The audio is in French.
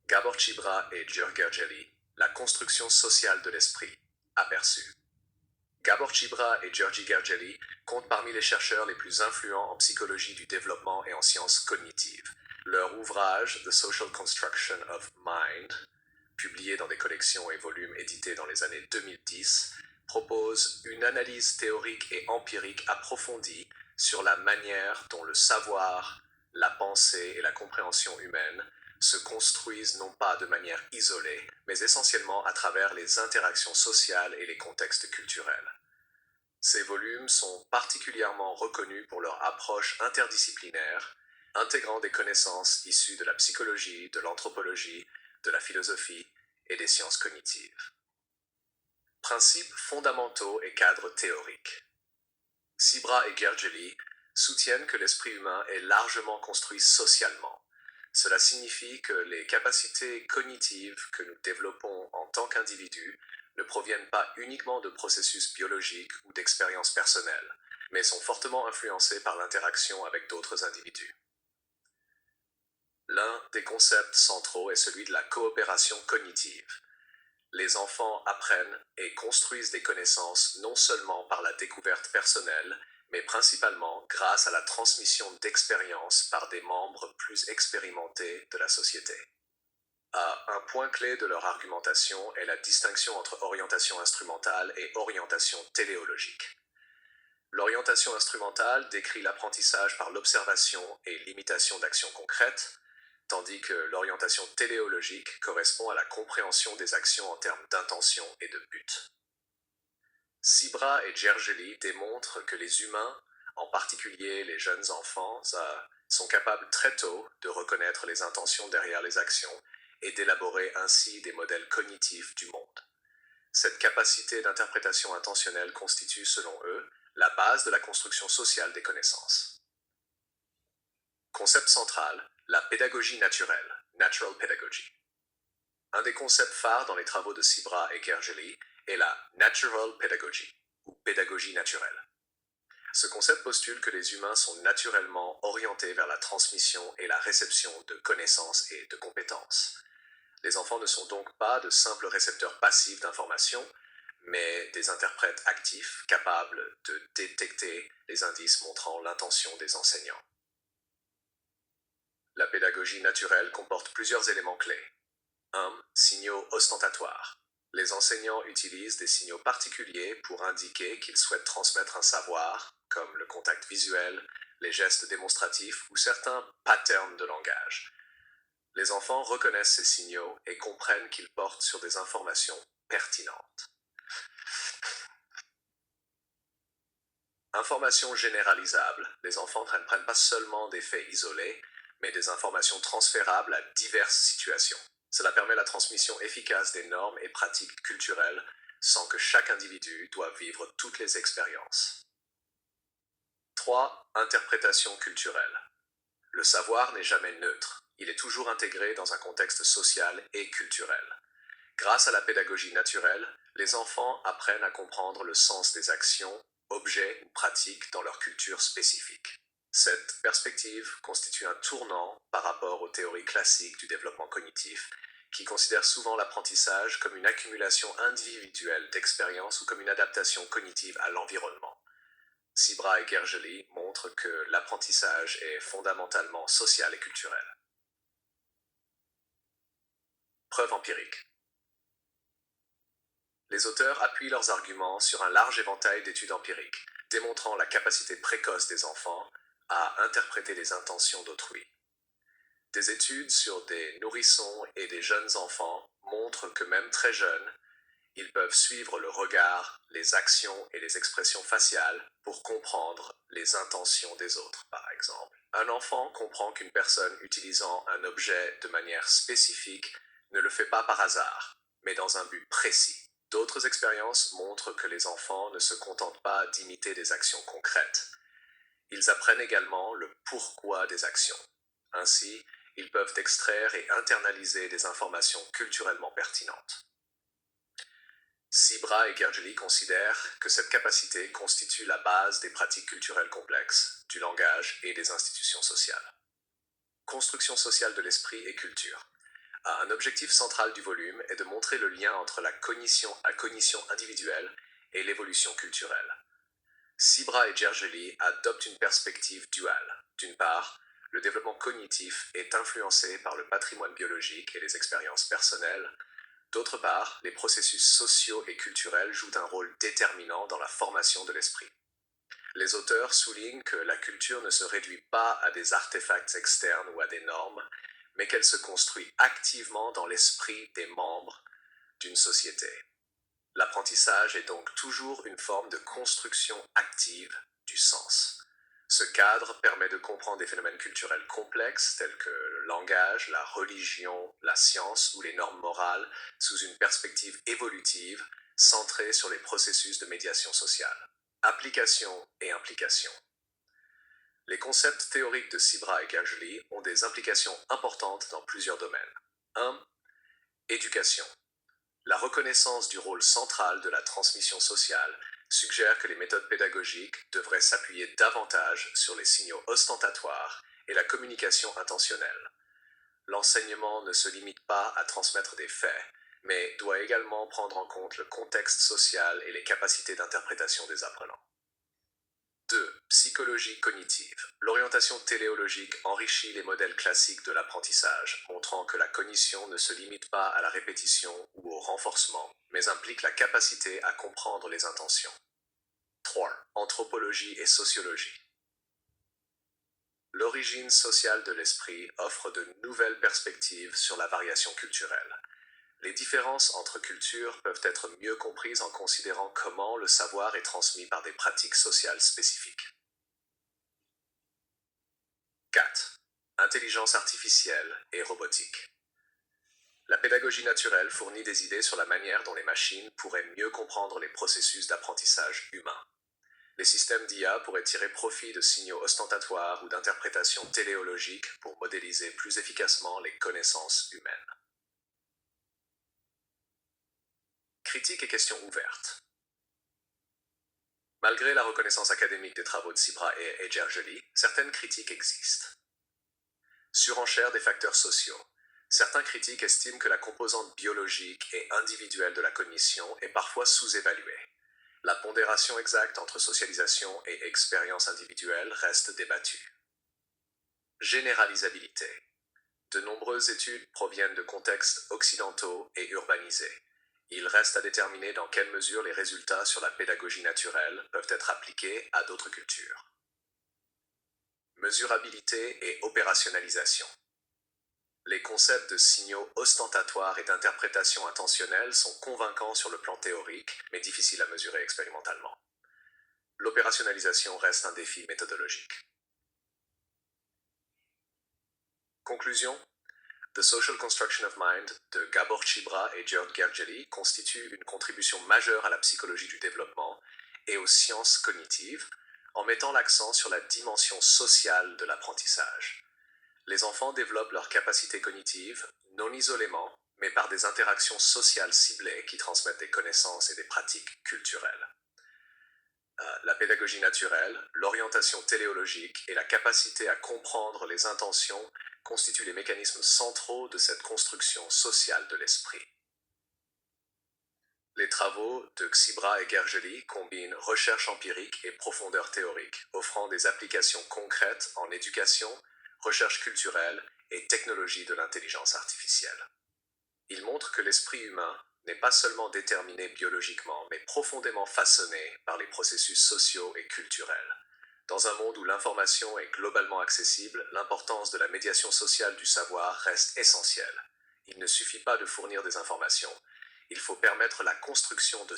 Gabor Chibra et Gergergely, La construction sociale de l'esprit. Aperçu. Gabor Chibra et Georgi Gergely comptent parmi les chercheurs les plus influents en psychologie du développement et en sciences cognitives. Leur ouvrage The Social Construction of Mind, publié dans des collections et volumes édités dans les années 2010, propose une analyse théorique et empirique approfondie sur la manière dont le savoir, la pensée et la compréhension humaine se construisent non pas de manière isolée, mais essentiellement à travers les interactions sociales et les contextes culturels. Ces volumes sont particulièrement reconnus pour leur approche interdisciplinaire, intégrant des connaissances issues de la psychologie, de l'anthropologie, de la philosophie et des sciences cognitives. Principes fondamentaux et cadres théoriques. Chibra et Gergely soutiennent que l'esprit humain est largement construit socialement. Cela signifie que les capacités cognitives que nous développons en tant qu'individus ne proviennent pas uniquement de processus biologiques ou d'expériences personnelles, mais sont fortement influencées par l'interaction avec d'autres individus. L'un des concepts centraux est celui de la coopération cognitive. Les enfants apprennent et construisent des connaissances non seulement par la découverte personnelle, mais principalement grâce à la transmission d'expériences par des membres plus expérimentés de la société. Un point clé de leur argumentation est la distinction entre orientation instrumentale et orientation téléologique. L'orientation instrumentale décrit l'apprentissage par l'observation et l'imitation d'actions concrètes, tandis que l'orientation téléologique correspond à la compréhension des actions en termes d'intention et de but. Chibra et Gergely démontrent que les humains, en particulier les jeunes enfants, sont capables très tôt de reconnaître les intentions derrière les actions et d'élaborer ainsi des modèles cognitifs du monde. Cette capacité d'interprétation intentionnelle constitue, selon eux, la base de la construction sociale des connaissances. Concept central, la pédagogie naturelle, natural pedagogy. Un des concepts phares dans les travaux de Chibra et Gergely est la natural pedagogy, ou pédagogie naturelle. Ce concept postule que les humains sont naturellement orientés vers la transmission et la réception de connaissances et de compétences. Les enfants ne sont donc pas de simples récepteurs passifs d'informations, mais des interprètes actifs capables de détecter les indices montrant l'intention des enseignants. La pédagogie naturelle comporte plusieurs éléments clés. 1. Signaux ostentatoires. Les enseignants utilisent des signaux particuliers pour indiquer qu'ils souhaitent transmettre un savoir, comme le contact visuel, les gestes démonstratifs ou certains patterns de langage. Les enfants reconnaissent ces signaux et comprennent qu'ils portent sur des informations pertinentes. Informations généralisables. Les enfants ne prennent pas seulement des faits isolés, mais des informations transférables à diverses situations. Cela permet la transmission efficace des normes et pratiques culturelles sans que chaque individu doive vivre toutes les expériences. 3. Interprétation culturelle. Le savoir n'est jamais neutre. Il est toujours intégré dans un contexte social et culturel. Grâce à la pédagogie naturelle, les enfants apprennent à comprendre le sens des actions, objets ou pratiques dans leur culture spécifique. Cette perspective constitue un tournant par rapport aux théories classiques du développement cognitif, qui considèrent souvent l'apprentissage comme une accumulation individuelle d'expériences ou comme une adaptation cognitive à l'environnement. Chibra et Gergely montrent que l'apprentissage est fondamentalement social et culturel. Preuve empirique. Les auteurs appuient leurs arguments sur un large éventail d'études empiriques, démontrant la capacité précoce des enfants à interpréter les intentions d'autrui. Des études sur des nourrissons et des jeunes enfants montrent que même très jeunes, ils peuvent suivre le regard, les actions et les expressions faciales pour comprendre les intentions des autres, par exemple. Un enfant comprend qu'une personne utilisant un objet de manière spécifique ne le fait pas par hasard, mais dans un but précis. D'autres expériences montrent que les enfants ne se contentent pas d'imiter des actions concrètes. Ils apprennent également le pourquoi des actions. Ainsi, ils peuvent extraire et internaliser des informations culturellement pertinentes. Chibra et Gergely considèrent que cette capacité constitue la base des pratiques culturelles complexes, du langage et des institutions sociales. Construction sociale de l'esprit et culture. Un objectif central du volume est de montrer le lien entre la cognition individuelle et l'évolution culturelle. Sibra et Gergely adoptent une perspective duale. D'une part, le développement cognitif est influencé par le patrimoine biologique et les expériences personnelles. D'autre part, les processus sociaux et culturels jouent un rôle déterminant dans la formation de l'esprit. Les auteurs soulignent que la culture ne se réduit pas à des artefacts externes ou à des normes, mais qu'elle se construit activement dans l'esprit des membres d'une société. L'apprentissage est donc toujours une forme de construction active du sens. Ce cadre permet de comprendre des phénomènes culturels complexes tels que le langage, la religion, la science ou les normes morales sous une perspective évolutive centrée sur les processus de médiation sociale. Application et implication. Les concepts théoriques de Sibra et Gergely ont des implications importantes dans plusieurs domaines. 1. Éducation. La reconnaissance du rôle central de la transmission sociale suggère que les méthodes pédagogiques devraient s'appuyer davantage sur les signaux ostentatoires et la communication intentionnelle. L'enseignement ne se limite pas à transmettre des faits, mais doit également prendre en compte le contexte social et les capacités d'interprétation des apprenants. 2. Psychologie cognitive. L'orientation téléologique enrichit les modèles classiques de l'apprentissage, montrant que la cognition ne se limite pas à la répétition ou au renforcement, mais implique la capacité à comprendre les intentions. 3. Anthropologie et sociologie. L'origine sociale de l'esprit offre de nouvelles perspectives sur la variation culturelle. Les différences entre cultures peuvent être mieux comprises en considérant comment le savoir est transmis par des pratiques sociales spécifiques. 4. Intelligence artificielle et robotique. La pédagogie naturelle fournit des idées sur la manière dont les machines pourraient mieux comprendre les processus d'apprentissage humain. Les systèmes d'IA pourraient tirer profit de signaux ostentatoires ou d'interprétations téléologiques pour modéliser plus efficacement les connaissances humaines. Critiques et questions ouvertes. Malgré la reconnaissance académique des travaux de Sibra et Gergely, certaines critiques existent. Surenchère des facteurs sociaux. Certains critiques estiment que la composante biologique et individuelle de la cognition est parfois sous-évaluée. La pondération exacte entre socialisation et expérience individuelle reste débattue. Généralisabilité. De nombreuses études proviennent de contextes occidentaux et urbanisés. Il reste à déterminer dans quelle mesure les résultats sur la pédagogie naturelle peuvent être appliqués à d'autres cultures. Mesurabilité et opérationnalisation. Les concepts de signaux ostentatoires et d'interprétation intentionnelle sont convaincants sur le plan théorique, mais difficiles à mesurer expérimentalement. L'opérationnalisation reste un défi méthodologique. Conclusion. The Social Construction of Mind de Gabor Chibra et Georg Gergely constitue une contribution majeure à la psychologie du développement et aux sciences cognitives en mettant l'accent sur la dimension sociale de l'apprentissage. Les enfants développent leurs capacités cognitives non isolément, mais par des interactions sociales ciblées qui transmettent des connaissances et des pratiques culturelles. La pédagogie naturelle, l'orientation téléologique et la capacité à comprendre les intentions constituent les mécanismes centraux de cette construction sociale de l'esprit. Les travaux de Sibra et Gergely combinent recherche empirique et profondeur théorique, offrant des applications concrètes en éducation, recherche culturelle et technologie de l'intelligence artificielle. Ils montrent que l'esprit humain n'est pas seulement déterminé biologiquement, mais profondément façonné par les processus sociaux et culturels. Dans un monde où l'information est globalement accessible, l'importance de la médiation sociale du savoir reste essentielle. Il ne suffit pas de fournir des informations, il faut permettre la construction de